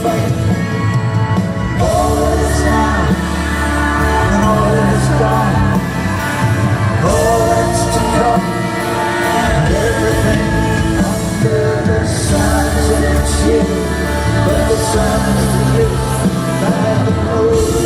fight. All that is now and all that is gone, all that's to come, and everything under the sun. It's you, but the sun is the youth that the moon.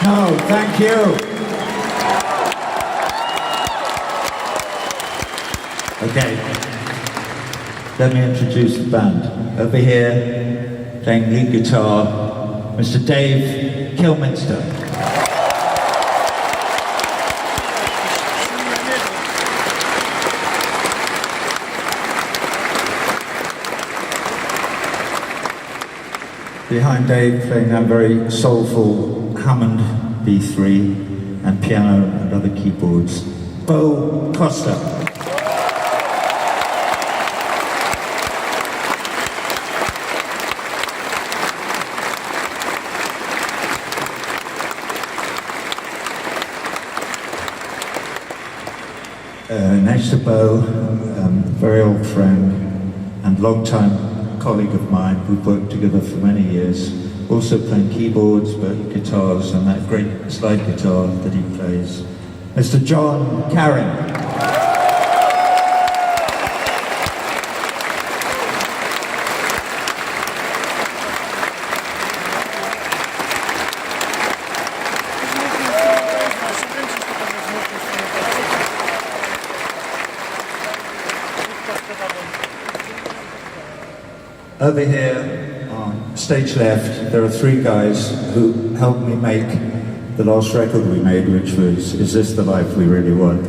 No, thank you. Okay, let me introduce the band. Over here, playing lead guitar, Mr. Dave Kilminster. Behind Dave, playing that very soulful Hammond B3 and piano and other keyboards, Bo Costa. next to Bo, very old friend and long-time colleague of mine. We've worked together for many years, also playing keyboards, but guitars, and that great slide guitar that he plays. Mr. John Carring. Over here, on stage left, there are three guys who helped me make the last record we made, which was Is This the Life We Really Want?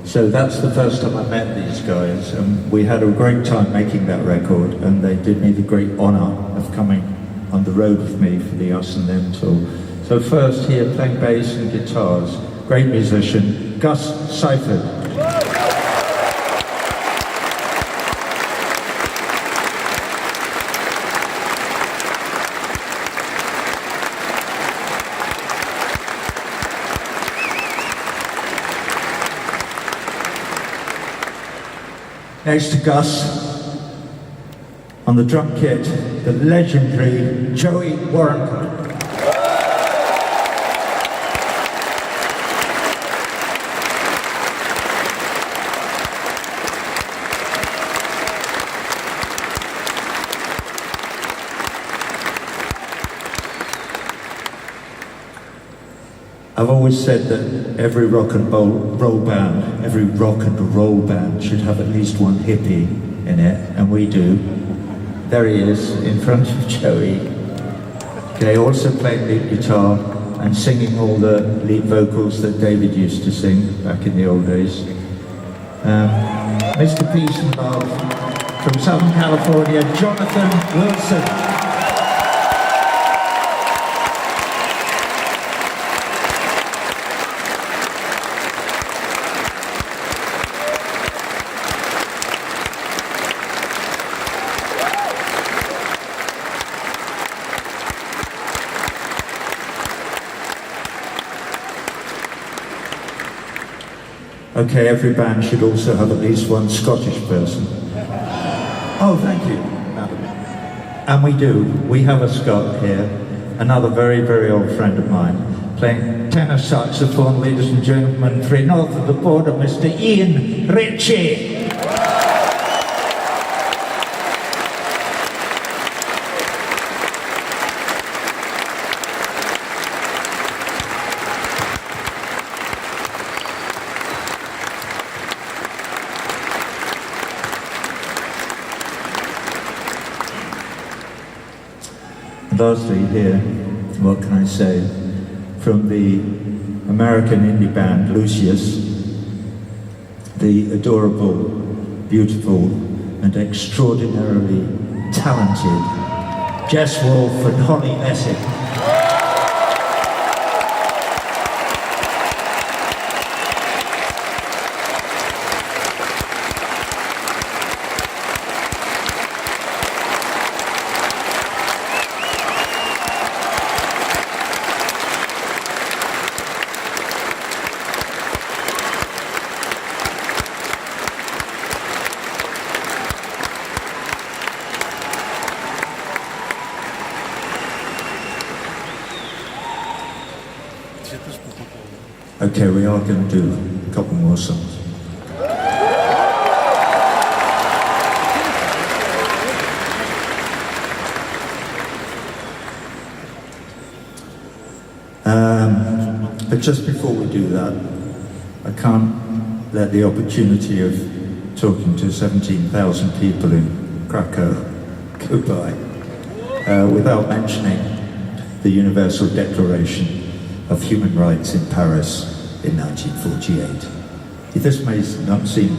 So that's the first time I met these guys, and we had a great time making that record, and they did me the great honor of coming on the road with me for the Us and Them tour. So first here, playing bass and guitars, great musician, Gus Seifert. Next to Gus, on the drum kit, the legendary Joey Warrencote. I've always said that every rock and roll band, every rock and roll band should have at least one hippie in it, and we do. There he is, in front of Joey. Okay, also playing lead guitar and singing all the lead vocals that David used to sing back in the old days. Mr. Peace and Love from Southern California, Jonathan Wilson. Okay, every band should also have at least one Scottish person. Oh, thank you, madam. And we do. We have a Scot here, another very, very old friend of mine, playing tenor saxophone, ladies and gentlemen, from north of the border, Mr. Ian Ritchie. Lastly here, what can I say, from the American indie band Lucius, the adorable, beautiful and extraordinarily talented Jess Wolfe and Holly Lessig. Okay, we are going to do a couple more songs. But just before we do that, I can't let the opportunity of talking to 17,000 people in Krakow go by without mentioning the Universal Declaration of Human Rights in Paris in 1948. This may not seem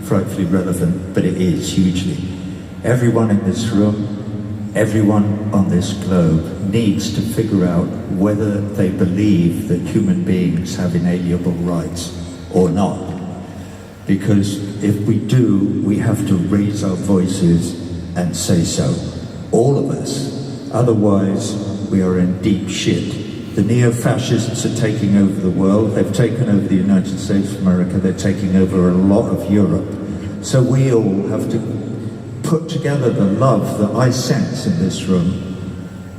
frightfully relevant, but it is hugely. Everyone in this room, everyone on this globe needs to figure out whether they believe that human beings have inalienable rights or not. Because if we do, we have to raise our voices and say so. All of us. Otherwise, we are in deep shit. The neo-fascists are taking over the world. They've taken over the United States of America. They're taking over a lot of Europe. So we all have to put together the love that I sense in this room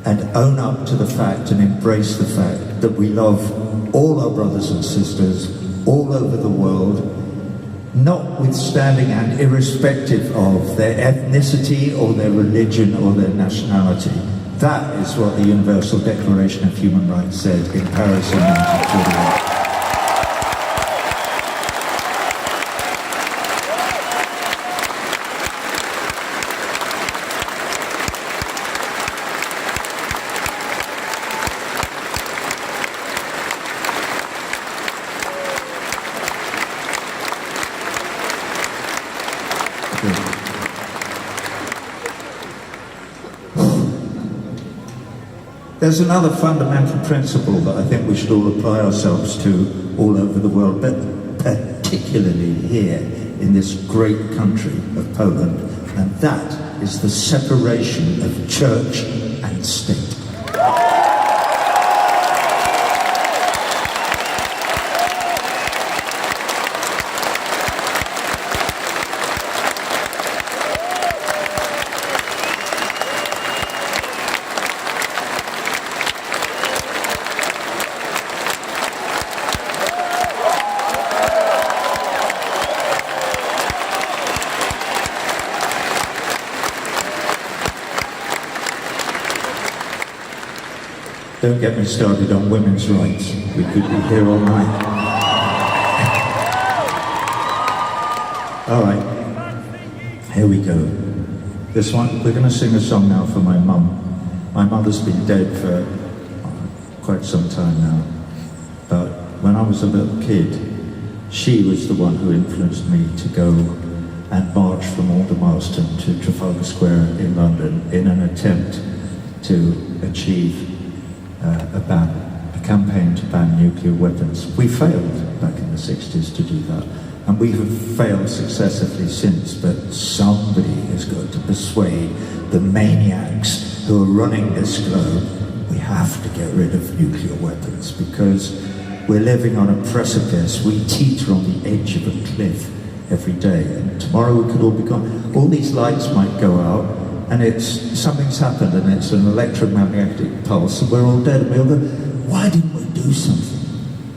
and own up to the fact and embrace the fact that we love all our brothers and sisters all over the world, notwithstanding and irrespective of their ethnicity or their religion or their nationality. That is what the Universal Declaration of Human Rights said in Paris in 1948. There's another fundamental principle that I think we should all apply ourselves to all over the world, but particularly here in this great country of Poland, and that is the separation of church and state. Don't get me started on women's rights. We could be here all night. All right, here we go. This one, we're going to sing a song now for my mum. My mother's been dead for quite some time now. But when I was a little kid, she was the one who influenced me to go and march from Aldermaston to Trafalgar Square in London in an attempt to achieve a campaign to ban nuclear weapons. We failed back in the 60s to do that, and we have failed successively since, but somebody has got to persuade the maniacs who are running this globe we have to get rid of nuclear weapons, because we're living on a precipice. We teeter on the edge of a cliff every day, and tomorrow we could all be gone. All these lights might go out, and something's happened, and it's an electromagnetic pulse, and we're all dead, and we all go, why didn't we do something?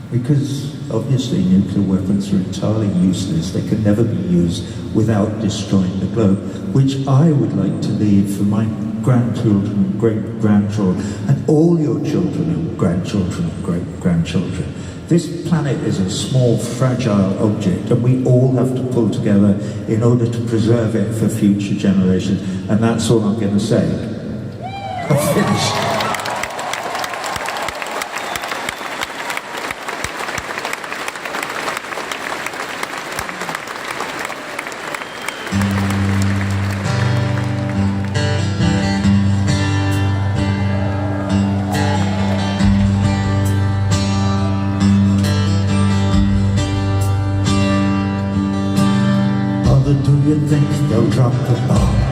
Because obviously nuclear weapons are entirely useless. They can never be used without destroying the globe, which I would like to leave for my grandchildren and great-grandchildren, and all your children and grandchildren and great-grandchildren. This planet is a small, fragile object, and we all have to pull together in order to preserve it for future generations. And that's all I'm going to say. I'm finished. Do you think they'll drop the bomb?